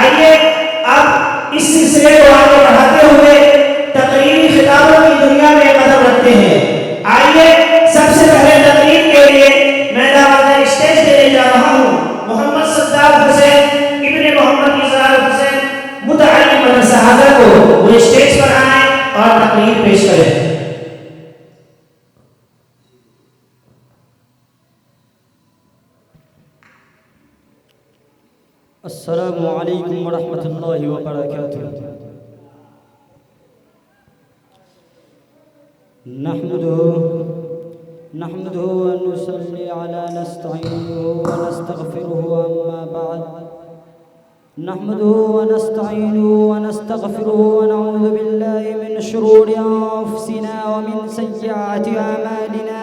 आइए अब इस सिलसिले को आगे बढ़ाते हुए तकरीरी खिताबों की दुनिया में कदम रखते हैं। आइए सबसे पहले तकरीर के लिए मैं दावत स्टेज देने जा रहा हूँ मोहम्मद सद्दार हुसैन इब्ने मोहम्मद इजहार हुसैन मुतअल्लिम मदरसा हाजा को। वो स्टेज पर आए और तकरीर पेश करें। अस्सलामु अलैकुम वरहमतुल्लाहि वबरकातुहू। नहमदुहु व नुसल्ली अला नस्तईनुहु व नस्तगफिरुहु अम्मा बाद। नहमदुहु व नस्तईनुहुु व नस्तगफिरुहु व नऊज़ु बिल्लाहि मिन शुरूरि अंफुसिना व मिन सय्यिआति अमालिना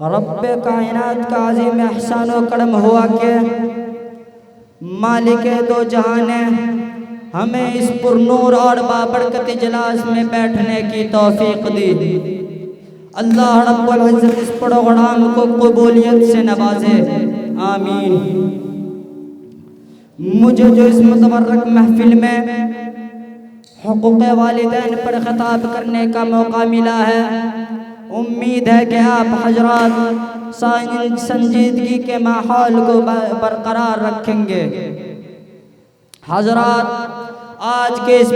रब्बे कायनात का अज़ीम एहसान व करम हुआ कि मालिक दो जहान हमें इस पुरनूर और बाबरकत इजलास में बैठने की तौफीक दी। अल्लाह रब्बुल इज़्ज़त इस प्रोग्राम को कबूलियत से नवाजे, आमीन। मुझे जो इस मुतबर्रक महफिल में हुकूक़ वालिदैन पर खिताब करने का मौका मिला है, उम्मीद है कि आप हजरात संजीदगी के माहौल को बरकरार रखेंगे। हजरात, आज के इस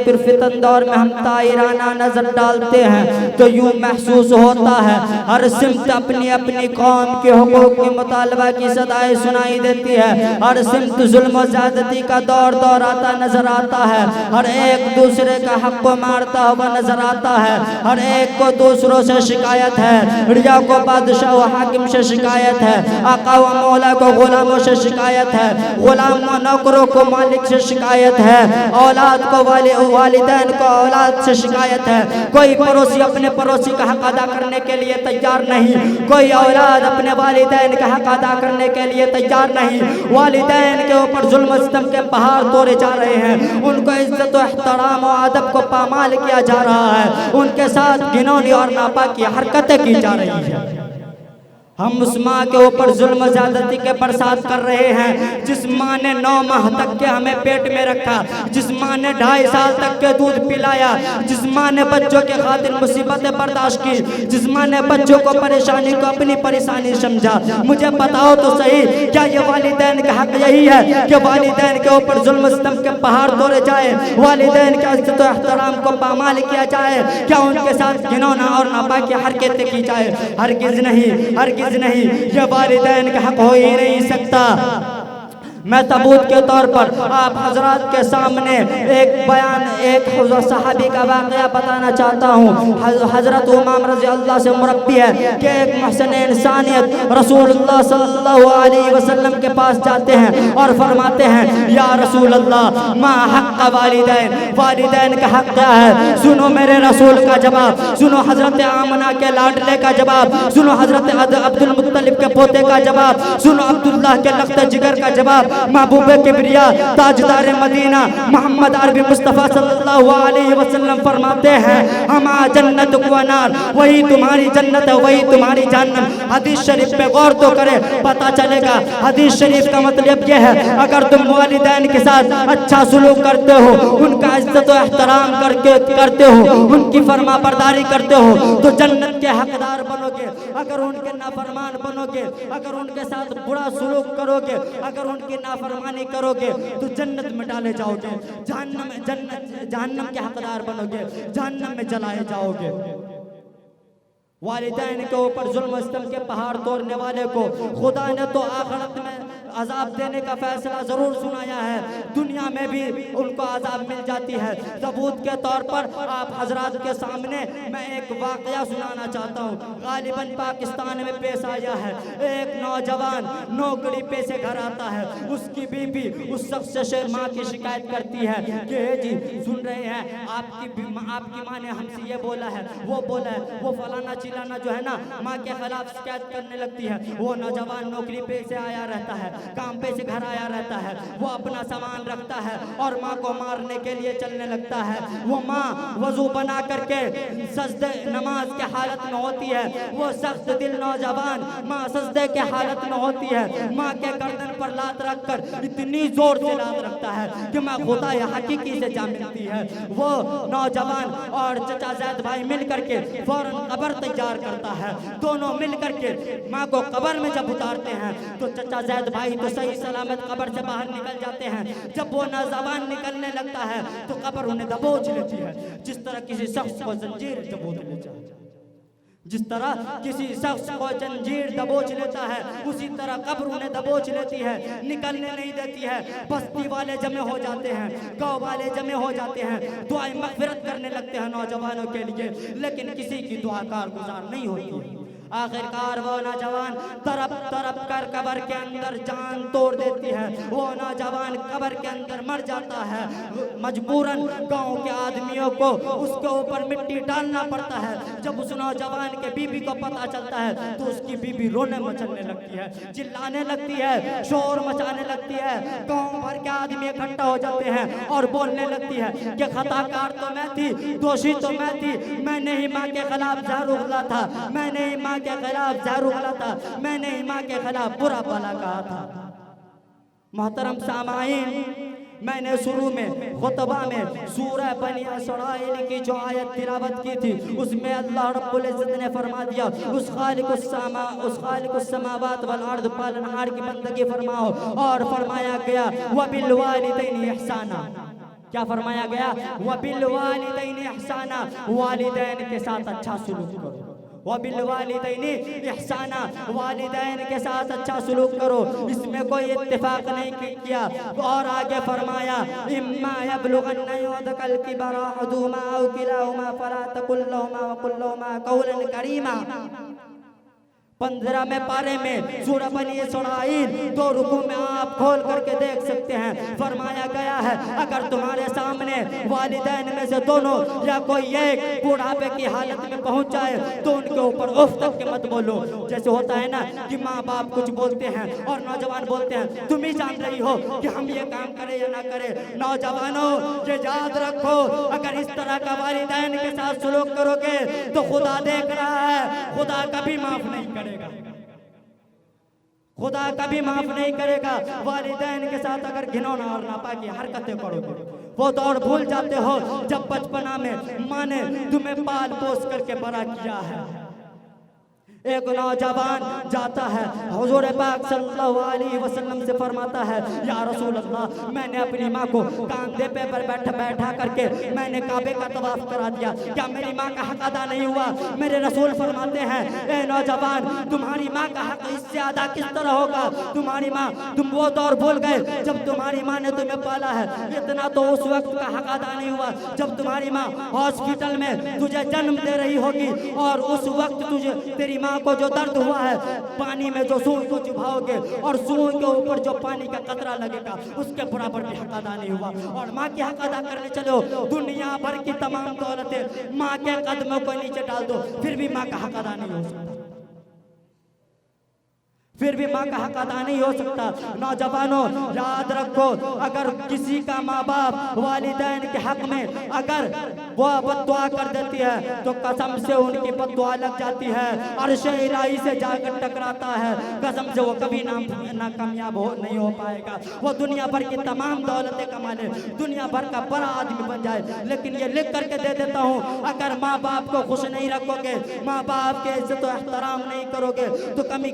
पुरफितन दौर में हम तायराना नजर डालते हैं तो यूं महसूस होता है हर सिमत अपनी अपनी कौम के हुकूक की मुतालबा की सदाएं सुनाई देती है। हर सिमत जुल्म व ज़्यादती का दौर आता नजर आता है। हर एक दूसरे का हक को मारता हुआ नजर आता है। हर एक को दूसरों से शिकायत है। रिया को बादशाह व हाकिम से शिकायत है। आका व मौला को गुलामों से शिकायत है। गुलाम व नौकरों को मालिक से शिकायत है। औलाद को वालिदैन को औलाद से शिकायत है। कोई पड़ोसी अपने पड़ोसी का हक अदा करने के लिए तैयार नहीं। कोई औलाद अपने वालिदैन का हक अदा करने के लिए तैयार नहीं। वालिदैन के ऊपर जुल्म सितम के पहाड़ तोड़े जा रहे हैं। उनको इज्जत व एहतराम व अदब को पामाल किया जा रहा है। उनके साथ घिनौनी और नापाकी हरकतें की जा रही है। हम उस माँ के ऊपर जुल्म ज़्यादती के बरसात कर रहे हैं जिस माँ ने 9 माह तक के हमें पेट में रखा, जिस माँ ने 2.5 साल तक के दूध पिलाया, जिस माँ ने बच्चों के खातिर मुसीबतें बर्दाश्त की, जिस माँ ने बच्चों को परेशानी को अपनी परेशानी समझा। मुझे बताओ तो सही, क्या ये वालिदैन का हक यही है कि वालिदैन के ऊपर जुल्म सितम के पहाड़ तोड़े जाए, वालिदैन के इज्जत व एहतराम को पामाल किया जाए? क्या उनके साथ घिनौना और नापाकी हरकतें की जाए? हरगिज़ नहीं, हरगिज़ नहीं। ये वालिदैन का हक हो ही नहीं सकता। मैं सबूत के तौर पर आप हजरात के सामने एक बयान, एक सहाबी का वाक़या बताना चाहता हूँ। हजरत उमाम रज़ी अल्लाह से मुरब्बी है कि एक महसन इंसानियत रसूलुल्लाह सल्लल्लाहु अलैहि वसल्लम के पास जाते हैं और फरमाते हैं, या रसूल अल्लाह मा हक़्क़ वालिदैन, वालिदैन का हक़ क्या है? सुनो मेरे रसूल का जवाब, सुनो हजरत आमना के लाडले का जवाब, सुनो हजरत अब्दुल मुत्तलिब के पोते का जवाब, सुनो अब्दुल्लाह के लख्त जिगर का जवाब। महबूबे किबरिया ताजदार मदीना मोहम्मद अरबी मुस्तफ़ा सल्लल्लाहु अलैहि वसल्लम फरमाते हैं, हमा जन्नत व नार, वही तुम्हारी जन्नत है, वही तुम्हारी जहन्नम। हदीस शरीफ पे गौर तो करें, पता चलेगा। हदीस शरीफ का मतलब यह है, अगर तुम वालिदैन के साथ अच्छा सुलूक करते हो, उनका इज्जत व एहतराम करते हो, उनकी फरमा बरदारी करते हो, तो जन्नत के हकदार बनोगे। अगर उनके नाफरमान बनोगे, अगर उनके साथ बुरा सुलूक करोगे, अगर उनकी नाफरमानी करोगे, तो जन्नत में डाले जाओगे, जहन्नम के हकदार बनोगे, जहन्नम में जलाए जाओगे। वालिदैन के ऊपर जुल्म सितम के पहाड़ तोड़ने वाले को खुदा ने तो आखिरत में अजाब देने का फैसला जरूर सुनाया है, दुनिया में भी उनको अजाब मिल जाती है। सबूत के तौर पर आप हजरात के सामने मैं एक वाकया सुनाना चाहता हूँ। गालिबन पाकिस्तान में पेश आया है। एक नौजवान नौकरी पे से घर आता है, उसकी बीवी उस शख्स से माँ की शिकायत करती है कि जी सुन रहे हैं आपकी माँ ने हमसे ये बोला है, वो बोला है, वो फलाना चिलाना जो है ना, माँ के खिलाफ शिकायत करने लगती है। वो नौजवान नौकरी पे से आया रहता है, काम पे से घर आया रहता है, वो अपना सामान रखता है और माँ को मारने के लिए चलने लगता है। वो माँ वजू बना करके सजदे नमाज के हालत में होती है, वो सख्त दिल नौजवान माँ सजदे के हालत में होती है, माँ के गर्दन पर लात रखकर इतनी जोर से लात रखता है कि माँ खुदा हकीकी से जा मिलती है। वो नौजवान और चचा जैद भाई मिल करके फौरन कब्र तैयार करता है। दोनों मिल करके माँ को कब्र में जब उतारते हैं तो चचा जैद भाई तो सही सलामत कब्र से बाहर निकल जाते हैं। जब वो नौजवान निकलने लगता है तो कब्र उन्हें दबोच लेती है, जिस तरह किसी शख्स को जंजीर दबोच लेता है, जिस तरह किसी शख्स को जंजीर दबोच लेता है, उसी तरह कब्र उन्हें दबोच लेती है, निकलने नहीं देती है। बस्ती वाले जमे हो जाते हैं, गांव वाले जमे हो जाते हैं, दुआएं मग़फ़िरत करने लगते हैं नौजवानों के लिए, लेकिन किसी की दुआ कारगुजार नहीं होती। आखिरकार वो नौजवान तरप तरप कर कब्र के अंदर जान तोड़ देती है। वो नौजवान कब्र के अंदर मर जाता है। मजबूरन गांव के आदमियों को उसके ऊपर मिट्टी डालना पड़ता है। जब उस नौजवान के बीबी को पता चलता है तो उसकी बीबी रोने मचलने लगती है, चिल्लाने लगती है, शोर मचाने लगती है। गांव भर के आदमी इकट्ठा हो जाते हैं और बोलने लगती है कि खताकार तो मैं थी, दोषी तो मैं थी, मैंने ही माँ के खिलाफ जहर उगला था, मैंने ही माँ के खिलाफ जहर उगला था, मैंने ही माँ के खिलाफ बुरा भला कहा था। मोहतरम सामाईन, मैंने शुरू में खुतबा में सूरह बनी इसराइल की जो आयत तिलावत की थी, उसमें अल्लाह रब्बुल इज्जत ने फरमा दिया, उस खालिकुस समावात वल अर्द पालनहार की बंदगी फरमाओ। और फरमाया गया वबिल वालिदैनि इहसाना, क्या फरमाया गया? वबिल वालिदैनि इहसाना, वालिदैन के साथ अच्छा सुलूक करो। वबिल वालिदैनि इहसाना, वालिदैन के साथ अच्छा सुलूक करो। इसमें कोई इत्तेफाक नहीं किया। और आगे फरमाया इम्मा यबलुगन्ना युदकल किबरा अहदुहुमा औ किलाहुमा फला तकुल लहुमा व कुल लहुमा कौलन करीमा। 15वें पारे में सूरह बनी इसराइल 2 रुकू में आप खोल करके देख सकते हैं। फरमाया गया है अगर तुम्हारे सामने वालिदैन में से दोनों या कोई एक बुढ़ापे की हालत में पहुंच जाए तो उनके ऊपर उफ तक के मत बोलो। जैसे होता है ना कि माँ बाप कुछ बोलते हैं और नौजवान बोलते हैं तुम ही जान रही हो कि हम ये काम करें या ना करें। नौजवानों ये याद रखो, अगर इस तरह का वालिदैन के साथ सलूक करोगे तो खुदा देख रहा है, खुदा कभी माफ नहीं करेगा, खुदा कभी माफ नहीं करेगा। वालिदैन के साथ अगर घिनौना और नापाकी हरकतें करोगे, वो दौर भूल जाते हो जब बचपना में माँ ने तुम्हें पाल पोस करके बड़ा किया है। एक नौजवान जाता है हुजूर पाक सल्लल्लाहु अलैहि वसल्लम से फरमाता है, या रसूल अल्लाह, मैंने अपनी माँ को कांधे पे पर बैठा करके मैंने काबे का तवाफ करा दिया, क्या मेरी माँ का हक अदा नहीं हुआ? मेरे रसूल फरमाते हैं, ए नौजवान, तुम्हारी माँ का हक इससे अदा किस तरह होगा? तुम्हारी माँ, तुम वो दौर भूल गए जब तुम्हारी माँ ने तुम्हें पाला है, इतना तो उस वक्त का हक अदा नहीं हुआ जब तुम्हारी माँ हॉस्पिटल में तुझे जन्म दे रही होगी, और उस वक्त तुझे तेरी माँ को जो दर्द हुआ है, पानी में जो सुई को चुभाओगे और सुई के ऊपर जो पानी का कतरा लगेगा, उसके बराबर भी हक अदा नहीं हुआ। और माँ की हक अदा करने चलो, दुनिया भर की तमाम दौलतें माँ के कदमों को नीचे डाल दो, फिर भी माँ का हक अदा नहीं हो सकता, फिर भी माँ का हक अदा नहीं हो सकता। नौजवानों, याद रखो, अगर किसी का माँ बाप वालिदैन के हक में अगर वो बद्दुआ कर देती है तो कसम से उनकी बद्दुआ लग जाती है, अर्श इलाही से जाकर टकराता है, कसम से वो कभी ना कामयाब नहीं हो पाएगा। वो दुनिया भर की तमाम दौलतें कमा ले, दुनिया भर का बड़ा आदमी बन जाए, लेकिन ये लिख करके दे देता हूँ, अगर माँ बाप को खुश नहीं रखोगे, माँ बाप के इज्जत और एहतराम नहीं करोगे तो कमी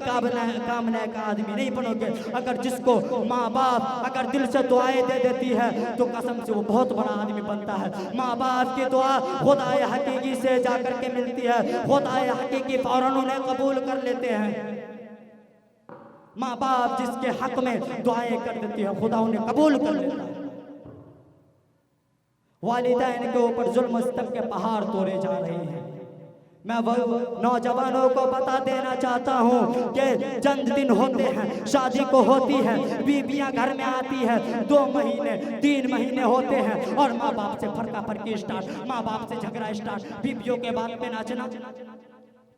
कामने का आदमी नहीं बनोगे। अगर जिसको माँ बाप अगर दिल से दुआएं दे देती है तो कसम से वो बहुत बड़ा आदमी बनता है। माँ बाप की दुआ खुदाए हकीकी से जाकर के मिलती है, खुदाए हकीकी फौरन उन्हें कबूल कर लेते हैं। माँ बाप जिसके हक में दुआएं कर देती है, खुदा उन्हें कबूल कर लेता है। वालिदैन के ऊपर जुल्म सितम के पहाड़ तोड़े जा रहे हैं। मैं वो नौजवानों को बता देना चाहता हूँ कि चंद दिन होते हैं, शादी को होती है, बीबियाँ घर में आती है, 2 महीने 3 महीने होते हैं और माँ बाप से फरका फरकी स्टार्ट, माँ बाप से झगड़ा स्टार्ट, बीबियों के बात पे नाचना।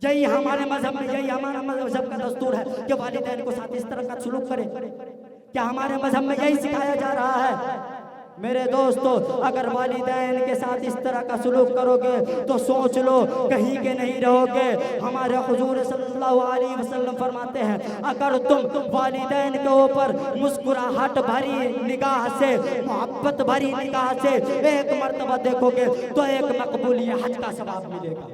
यही हमारे मजहब में, यही हमारा मजहब का दस्तूर है कि वालिदैन को साथ इस तरह का सलूक करें। क्या हमारे मजहब में यही सिखाया जा रहा है? मेरे दोस्तों, अगर वालिदैन के साथ इस तरह का सलूक करोगे तो सोच लो कहीं के नहीं रहोगे। हमारे हुजूर सल्लल्लाहु अलैहि वसल्लम फरमाते हैं, अगर तुम वालिदैन के ऊपर मुस्कुराहट भरी निगाह से, मोहब्बत भरी निगाह से एक मर्तबा देखोगे तो एक मकबूली हज का सवाब मिलेगा।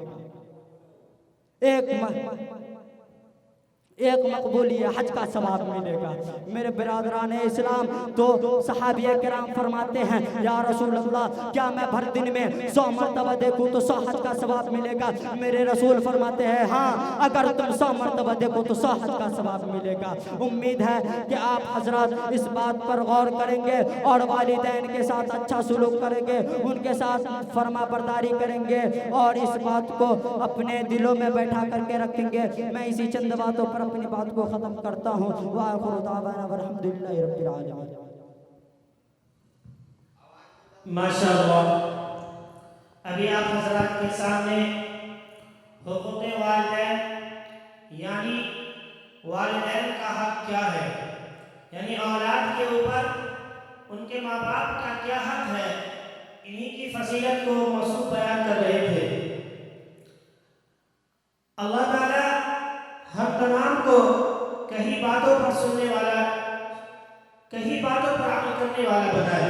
एक मकबूली हज का सवाब मिलेगा। मेरे बिरादरान इस्लाम, तो सहाबिया किराम फरमाते हैं, या रसूल अल्लाह, क्या मैं भर दिन में 100 मरतबा देखूं तो 100 हज का सवाब मिलेगा? मेरे रसूल फरमाते हैं, हाँ, अगर तुम 100 मरतबा देखो तो 100 हज का सवाब मिलेगा। उम्मीद है कि आप हजरत इस बात पर गौर करेंगे और वालिदैन के साथ अच्छा सलूक करेंगे, उनके साथ फरमा बरदारी करेंगे और इस बात को अपने दिलों में बैठा करके रखेंगे। मैं इसी चंद बातों पर अपनी बात को खत्म करता हूँ। वाखिरु दावाना वल्हम्दुलिल्लाहि रब्बिल आलमीन। माशाअल्लाह, अभी आप हजरात के सामने हुकूक़े वालिदैन यानी वालिदैन का हक क्या है, यानी औलाद के ऊपर उनके माँ बाप का क्या हक है, इन्हीं की फजीलत को मौसूफ बयान कर रहे थे। अल्लाह ताला हर तमाम को कहीं बातों पर सुनने वाला, कहीं बातों पर अमल करने वाला बनाए।